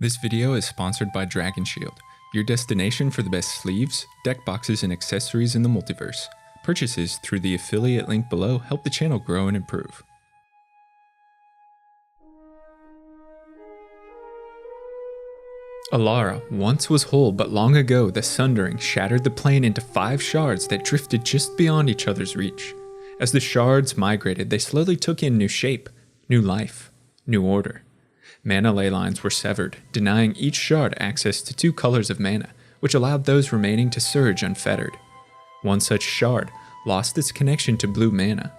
This video is sponsored by Dragon Shield, your destination for the best sleeves, deck boxes, and accessories in the multiverse. Purchases through the affiliate link below help the channel grow and improve. Alara once was whole, but long ago the sundering shattered the plane into 5 shards that drifted just beyond each other's reach. As the shards migrated, they slowly took in new shape, new life, new order. Mana ley lines were severed, denying each shard access to 2 colors of mana, which allowed those remaining to surge unfettered. One such shard lost its connection to blue mana.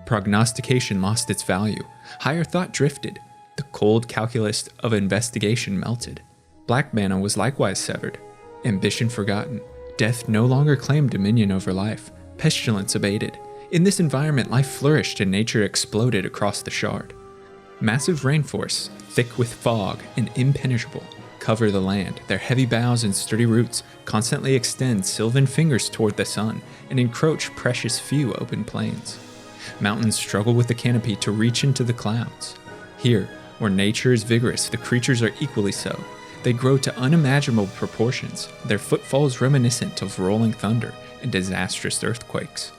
Prognostication lost its value. Higher thought drifted. The cold calculus of investigation melted. Black mana was likewise severed. Ambition forgotten. Death no longer claimed dominion over life. Pestilence abated. In this environment, life flourished and nature exploded across the shard. Massive rainforests, thick with fog and impenetrable, cover the land. Their heavy boughs and sturdy roots constantly extend sylvan fingers toward the sun and encroach precious few open plains. Mountains struggle with the canopy to reach into the clouds. Here, where nature is vigorous, the creatures are equally so. They grow to unimaginable proportions, their footfalls reminiscent of rolling thunder and disastrous earthquakes.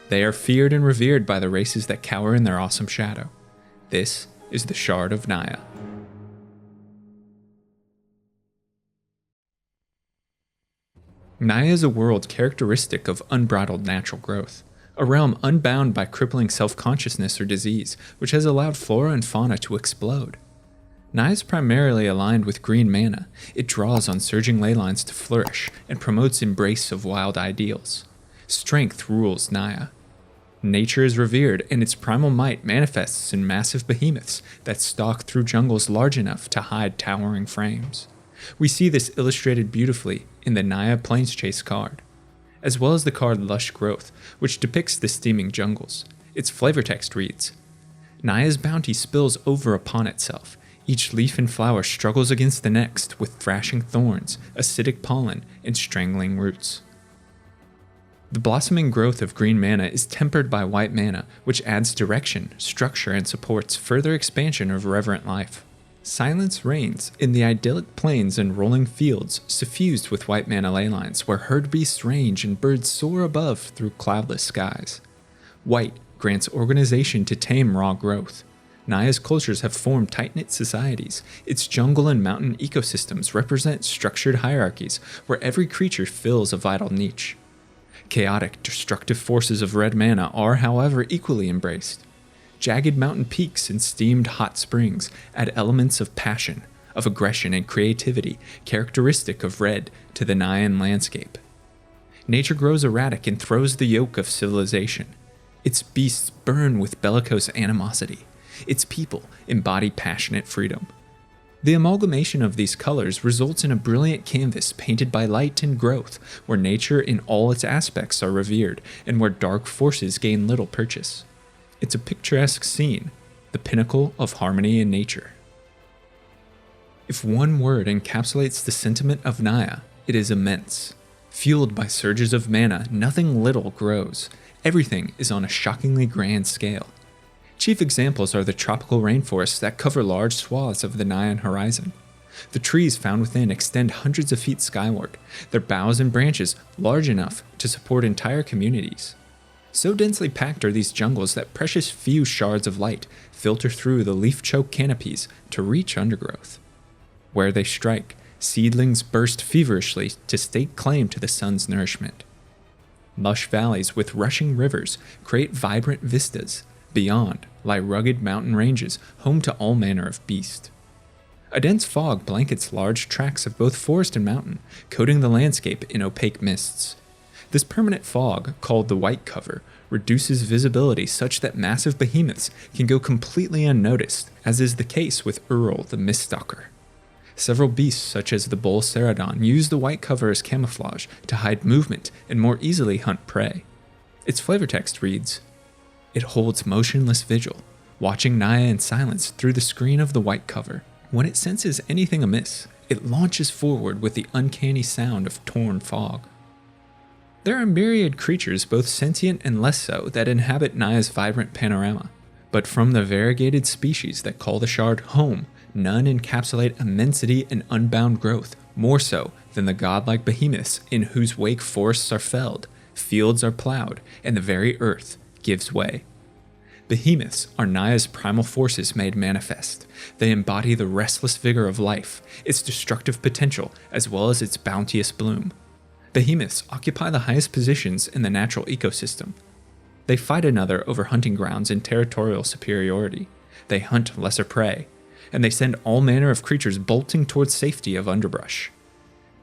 They are feared and revered by the races that cower in their awesome shadow. This is the Shard of Naya. Naya is a world characteristic of unbridled natural growth, a realm unbound by crippling self-consciousness or disease, which has allowed flora and fauna to explode. Naya is primarily aligned with green mana. It draws on surging ley lines to flourish and promotes embrace of wild ideals. Strength rules Naya. Nature is revered, and its primal might manifests in massive behemoths that stalk through jungles large enough to hide towering frames. We see this illustrated beautifully in the Naya Plains Chase card, as well as the card Lush Growth, which depicts the steaming jungles. Its flavor text reads, "Naya's bounty spills over upon itself. Each leaf and flower struggles against the next with thrashing thorns, acidic pollen, and strangling roots." The blossoming growth of green mana is tempered by white mana, which adds direction, structure, and supports further expansion of reverent life. Silence reigns in the idyllic plains and rolling fields suffused with white mana ley lines, where herd beasts range and birds soar above through cloudless skies. White grants organization to tame raw growth. Naya's cultures have formed tight-knit societies. Its jungle and mountain ecosystems represent structured hierarchies where every creature fills a vital niche. Chaotic, destructive forces of red mana are, however, equally embraced. Jagged mountain peaks and steamed hot springs add elements of passion, of aggression and creativity characteristic of red to the Nayan landscape. Nature grows erratic and throws the yoke of civilization. Its beasts burn with bellicose animosity. Its people embody passionate freedom. The amalgamation of these colors results in a brilliant canvas painted by light and growth, where nature in all its aspects are revered, and where dark forces gain little purchase. It's a picturesque scene, the pinnacle of harmony in nature. If one word encapsulates the sentiment of Naya, it is immense. Fueled by surges of mana, nothing little grows. Everything is on a shockingly grand scale. Chief examples are the tropical rainforests that cover large swaths of the Nayan horizon. The trees found within extend hundreds of feet skyward, their boughs and branches large enough to support entire communities. So densely packed are these jungles that precious few shards of light filter through the leaf-choked canopies to reach undergrowth. Where they strike, seedlings burst feverishly to stake claim to the sun's nourishment. Lush valleys with rushing rivers create vibrant vistas. Beyond lie rugged mountain ranges, home to all manner of beast. A dense fog blankets large tracts of both forest and mountain, coating the landscape in opaque mists. This permanent fog, called the white cover, reduces visibility such that massive behemoths can go completely unnoticed, as is the case with Earl the Miststalker. Several beasts such as the bull ceradon use the white cover as camouflage to hide movement and more easily hunt prey. Its flavor text reads, "It holds motionless vigil, watching Naya in silence through the screen of the white cover. When it senses anything amiss, it launches forward with the uncanny sound of torn fog." There are myriad creatures, both sentient and less so, that inhabit Naya's vibrant panorama, but from the variegated species that call the shard home, None encapsulate immensity and unbound growth more so than the godlike behemoths in whose wake forests are felled, fields are plowed, and the very earth gives way. Behemoths are Naya's primal forces made manifest. They embody the restless vigor of life, its destructive potential, as well as its bounteous bloom. Behemoths occupy the highest positions in the natural ecosystem. They fight another over hunting grounds and territorial superiority. They hunt lesser prey, and they send all manner of creatures bolting towards safety of underbrush.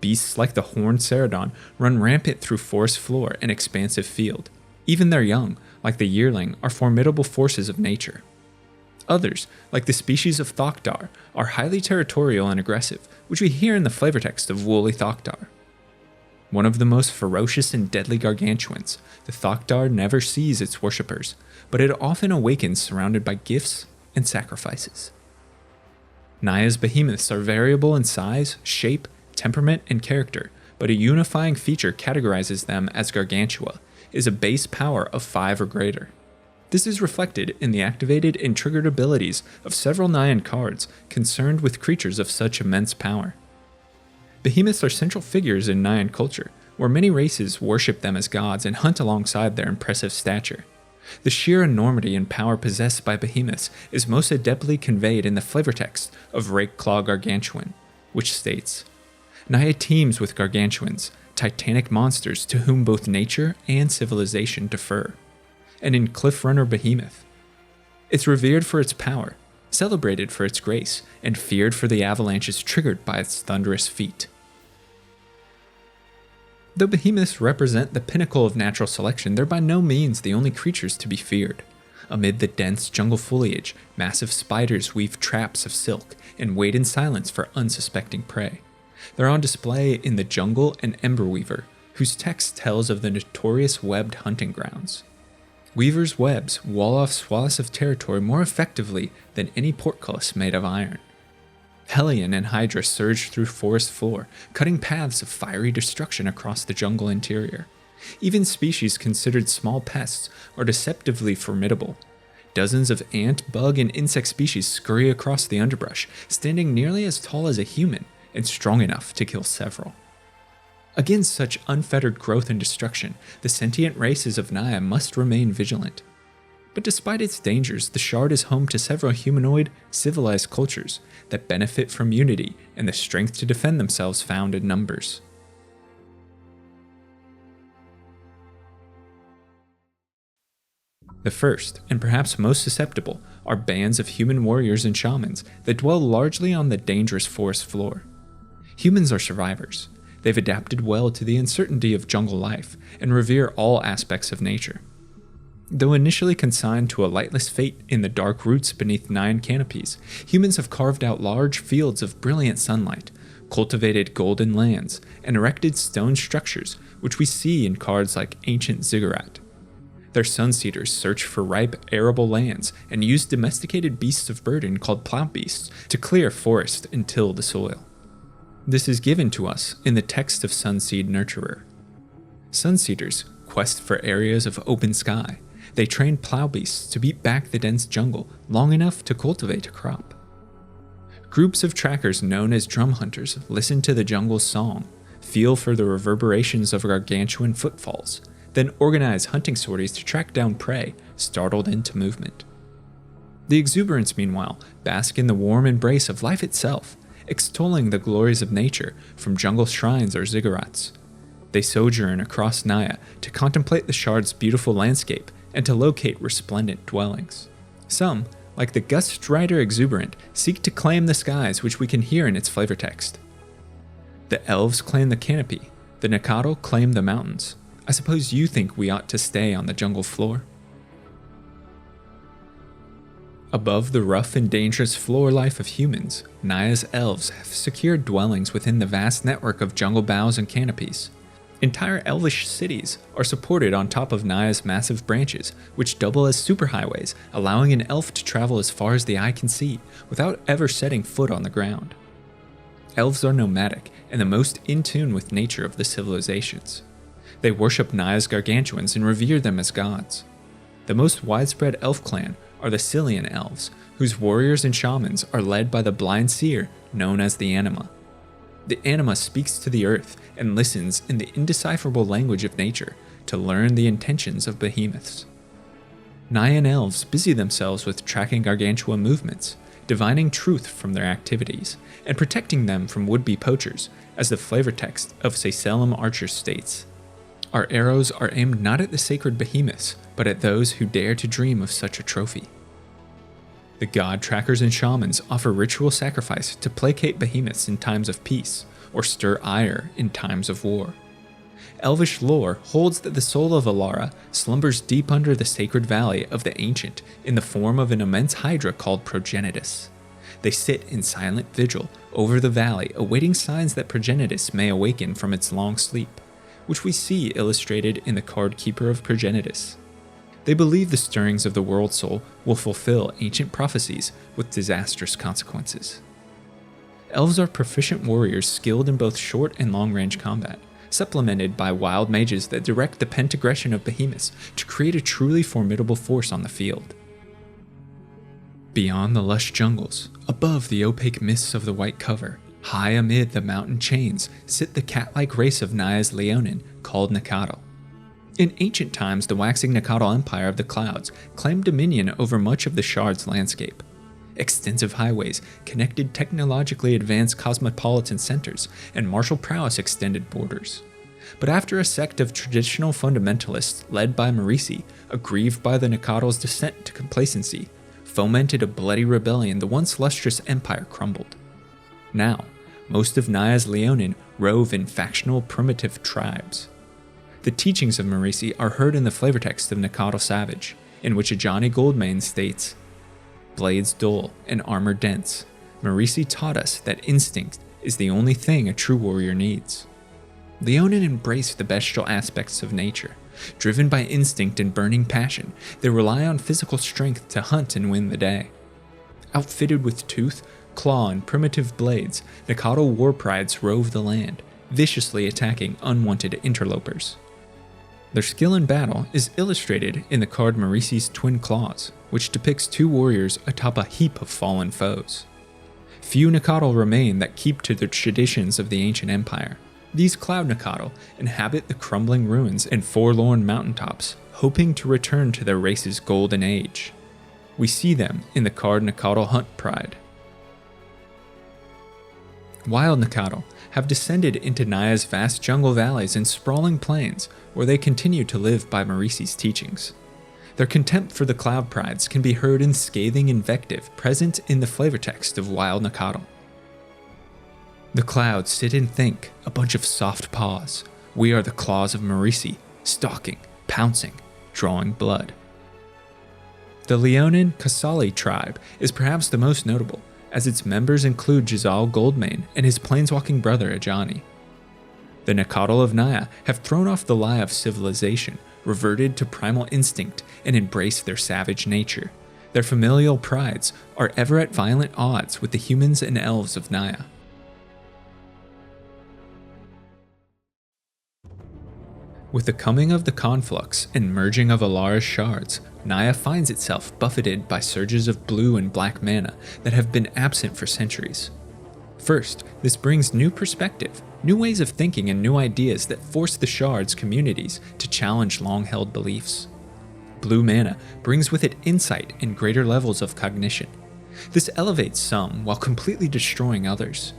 Beasts like the horned ceradon run rampant through forest floor and expansive field. Even their young, like the yearling, are formidable forces of nature. Others, like the species of thokdar, are highly territorial and aggressive, which we hear in the flavor text of Woolly Thokdar. One of the most ferocious and deadly gargantuans, the thokdar never sees its worshippers, but it often awakens surrounded by gifts and sacrifices. Naya's behemoths are variable in size, shape, temperament, and character, but a unifying feature categorizes them as gargantua, is a base power of 5 or greater. This is reflected in the activated and triggered abilities of several Nyan cards concerned with creatures of such immense power. Behemoths are central figures in Nyan culture, where many races worship them as gods and hunt alongside their impressive stature. The sheer enormity and power possessed by behemoths is most adeptly conveyed in the flavor text of Rakeclaw Gargantuan, which states, Naya teems with gargantuans, titanic monsters to whom both nature and civilization defer. And in Cliffrunner Behemoth, it's revered for its power, celebrated for its grace, and feared for the avalanches triggered by its thunderous feet. Though behemoths represent the pinnacle of natural selection, they're by no means the only creatures to be feared. Amid the dense jungle foliage, massive spiders weave traps of silk and wait in silence for unsuspecting prey. They're on display in the Jungle and Emberweaver, whose text tells of the notorious webbed hunting grounds. Weaver's webs wall off swaths of territory more effectively than any portcullis made of iron. Hellion and Hydra surge through forest floor, cutting paths of fiery destruction across the jungle interior. Even species considered small pests are deceptively formidable. Dozens of ant, bug, and insect species scurry across the underbrush, standing nearly as tall as a human and strong enough to kill several. Against such unfettered growth and destruction, the sentient races of Naya must remain vigilant. But despite its dangers, the shard is home to several humanoid, civilized cultures that benefit from unity and the strength to defend themselves found in numbers. The first, and perhaps most susceptible, are bands of human warriors and shamans that dwell largely on the dangerous forest floor. Humans are survivors. They've adapted well to the uncertainty of jungle life and revere all aspects of nature. Though initially consigned to a lightless fate in the dark roots beneath 9 canopies, humans have carved out large fields of brilliant sunlight, cultivated golden lands, and erected stone structures which we see in cards like Ancient Ziggurat. Their sunseeders search for ripe, arable lands and use domesticated beasts of burden called plow beasts to clear forest and till the soil. This is given to us in the text of Sunseed Nurturer. Sunseeders quest for areas of open sky. They train plow beasts to beat back the dense jungle long enough to cultivate a crop. Groups of trackers known as drum hunters listen to the jungle's song, feel for the reverberations of gargantuan footfalls, then organize hunting sorties to track down prey startled into movement. The exuberants, meanwhile, bask in the warm embrace of life itself, extolling the glories of nature from jungle shrines or ziggurats. They sojourn across Naya to contemplate the shard's beautiful landscape and to locate resplendent dwellings. Some, like the Gust Rider exuberant, seek to claim the skies, which we can hear in its flavor text. The elves claim the canopy, the Nakadal claim the mountains. I suppose you think we ought to stay on the jungle floor? Above the rough and dangerous floor life of humans, Naya's elves have secured dwellings within the vast network of jungle boughs and canopies. Entire elvish cities are supported on top of Naya's massive branches, which double as superhighways, allowing an elf to travel as far as the eye can see without ever setting foot on the ground. Elves are nomadic and the most in tune with nature of the civilizations. They worship Naya's gargantuans and revere them as gods. The most widespread elf clan are are the Cillian elves, whose warriors and shamans are led by the blind seer known as the Anima. The Anima speaks to the earth and listens in the indecipherable language of nature to learn the intentions of behemoths. Nyan elves busy themselves with tracking gargantuan movements, divining truth from their activities, and protecting them from would-be poachers, as the flavor text of Salem Archer states. Our arrows are aimed not at the sacred behemoths, but at those who dare to dream of such a trophy. The god trackers and shamans offer ritual sacrifice to placate behemoths in times of peace, or stir ire in times of war. Elvish lore holds that the soul of Alara slumbers deep under the sacred valley of the Ancient in the form of an immense hydra called Progenitus. They sit in silent vigil over the valley, awaiting signs that Progenitus may awaken from its long sleep, which we see illustrated in the card Keeper of Progenitus. They believe the stirrings of the world soul will fulfill ancient prophecies with disastrous consequences. Elves are proficient warriors skilled in both short and long-range combat, supplemented by wild mages that direct the pentaggression of behemoths to create a truly formidable force on the field. Beyond the lush jungles, above the opaque mists of the white cover, high amid the mountain chains, sit the cat-like race of Naya's Leonin called Nakatl. In ancient times, the waxing Nakatl Empire of the Clouds claimed dominion over much of the shards landscape. Extensive highways connected technologically advanced cosmopolitan centers, and martial prowess extended borders. But after a sect of traditional fundamentalists led by Marisi, aggrieved by the Nakatl's descent to complacency, fomented a bloody rebellion, the once lustrous empire crumbled. Now, most of Naya's Leonin rove in factional primitive tribes. The teachings of Marisi are heard in the flavor text of Nakatl Savage, in which Ajani Goldmane states, "Blades dull and armor dense, Marisi taught us that instinct is the only thing a true warrior needs." Leonin embrace the bestial aspects of nature. Driven by instinct and burning passion, they rely on physical strength to hunt and win the day. Outfitted with tooth, claw, and primitive blades, Nakatl war prides rove the land, viciously attacking unwanted interlopers. Their skill in battle is illustrated in the card Marisi's Twin Claws, which depicts two warriors atop a heap of fallen foes. Few Nakatl remain that keep to the traditions of the ancient empire. These Cloud Nakatl inhabit the crumbling ruins and forlorn mountaintops, hoping to return to their race's golden age. We see them in the card Nakatl Hunt Pride. Wild Nakatl have descended into Naya's vast jungle valleys and sprawling plains, where they continue to live by Marisi's teachings. Their contempt for the Cloud Prides can be heard in scathing invective present in the flavor text of Wild Nakatl. The clouds sit and think, a bunch of soft paws. We are the claws of Marisi, stalking, pouncing, drawing blood. The Leonin Kasali tribe is perhaps the most notable, as its members include Jazal Goldmane and his planeswalking brother Ajani. The Nakatl of Naya have thrown off the lie of civilization, reverted to primal instinct, and embraced their savage nature. Their familial prides are ever at violent odds with the humans and elves of Naya. With the coming of the conflux and merging of Alara's shards, Naya finds itself buffeted by surges of blue and black mana that have been absent for centuries. First, this brings new perspective, new ways of thinking, and new ideas that force the shards communities to challenge long-held beliefs. Blue mana brings with it insight and greater levels of cognition. This elevates some while completely destroying others.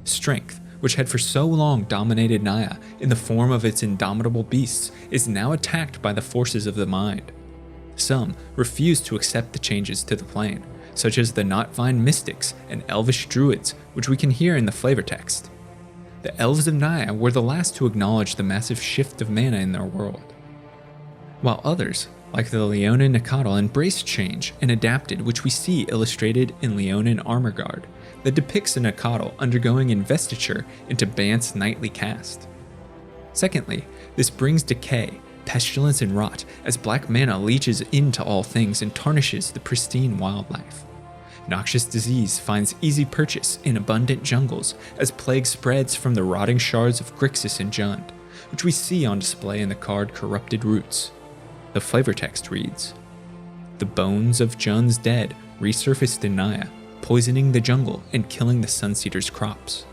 Strength, which had for so long dominated Naya in the form of its indomitable beasts, is now attacked by the forces of the mind. Some refuse to accept the changes to the plane, such as the Knotvine mystics and elvish druids, which we can hear in the flavor text. The elves of Naya were the last to acknowledge the massive shift of mana in their world, while others, like the Leonin Nakatl, embraced change and adapted, which we see illustrated in Leonin Armor Guard, that depicts a Nakatl undergoing investiture into Bant's nightly cast. Secondly, this brings decay, pestilence, and rot as black mana leeches into all things and tarnishes the pristine wildlife. Noxious disease finds easy purchase in abundant jungles as plague spreads from the rotting shards of Grixis and Jund, which we see on display in the card Corrupted Roots. The flavor text reads, The bones of Jun's dead resurfaced in Naya, poisoning the jungle and killing the Sunseeker's crops.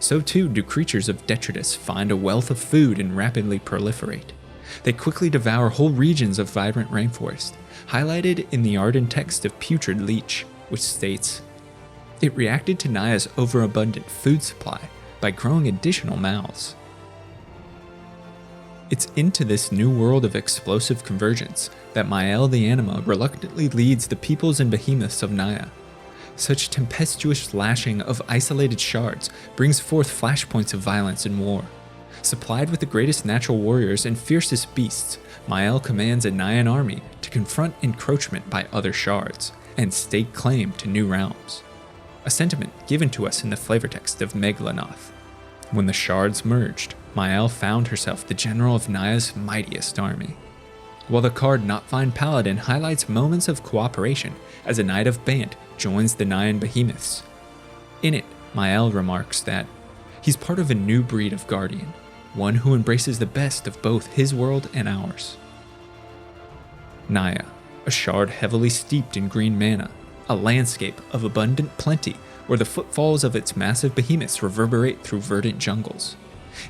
So too do creatures of detritus find a wealth of food and rapidly proliferate. They quickly devour whole regions of vibrant rainforest, highlighted in the art and text of Putrid Leech, which states, "It reacted to Naya's overabundant food supply by growing additional mouths." It's into this new world of explosive convergence that Mael the Anima reluctantly leads the peoples and behemoths of Naya. Such tempestuous lashing of isolated shards brings forth flashpoints of violence and war. Supplied with the greatest natural warriors and fiercest beasts, Mael commands a Nayan army to confront encroachment by other shards and stake claim to new realms. A sentiment given to us in the flavor text of Megalanoth. When the shards merged, Mael found herself the general of Naya's mightiest army. While the card Not Fine Paladin highlights moments of cooperation as a Knight of Bant joins the Nayan behemoths. In it, Mael remarks that he's part of a new breed of guardian, one who embraces the best of both his world and ours. Naya, a shard heavily steeped in green mana, a landscape of abundant plenty where the footfalls of its massive behemoths reverberate through verdant jungles.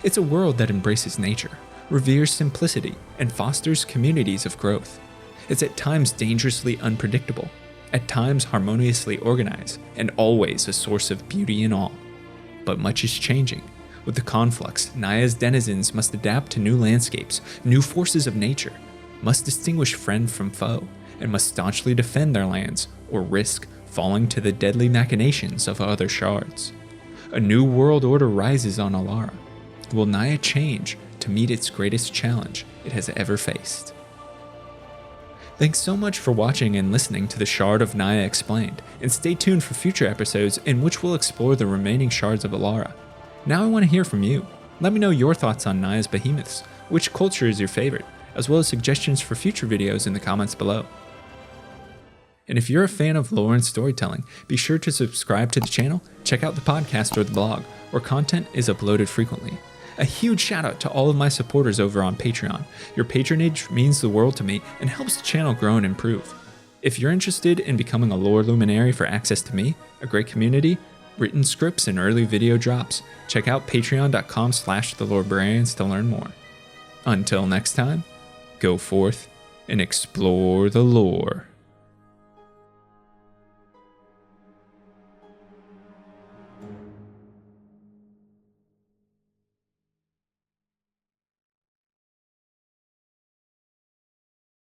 It's a world that embraces nature, reveres simplicity, and fosters communities of growth. It's at times dangerously unpredictable, at times harmoniously organized, and always a source of beauty and awe. But much is changing. With the conflux, Naya's denizens must adapt to new landscapes, new forces of nature, must distinguish friend from foe, and must staunchly defend their lands or risk falling to the deadly machinations of other shards. A new world order rises on Alara. Will Naya change to meet its greatest challenge it has ever faced? Thanks so much for watching and listening to the Shard of Naya Explained, and stay tuned for future episodes in which we'll explore the remaining shards of Alara. Now I want to hear from you. Let me know your thoughts on Naya's behemoths, which culture is your favorite, as well as suggestions for future videos in the comments below. And if you're a fan of lore and storytelling, be sure to subscribe to the channel, check out the podcast or the blog, where content is uploaded frequently. A huge shout out to all of my supporters over on Patreon. Your patronage means the world to me and helps the channel grow and improve. If you're interested in becoming a lore luminary for access to me, a great community, written scripts, and early video drops, check out patreon.com/thelorebrarians to learn more. Until next time, go forth and explore the lore.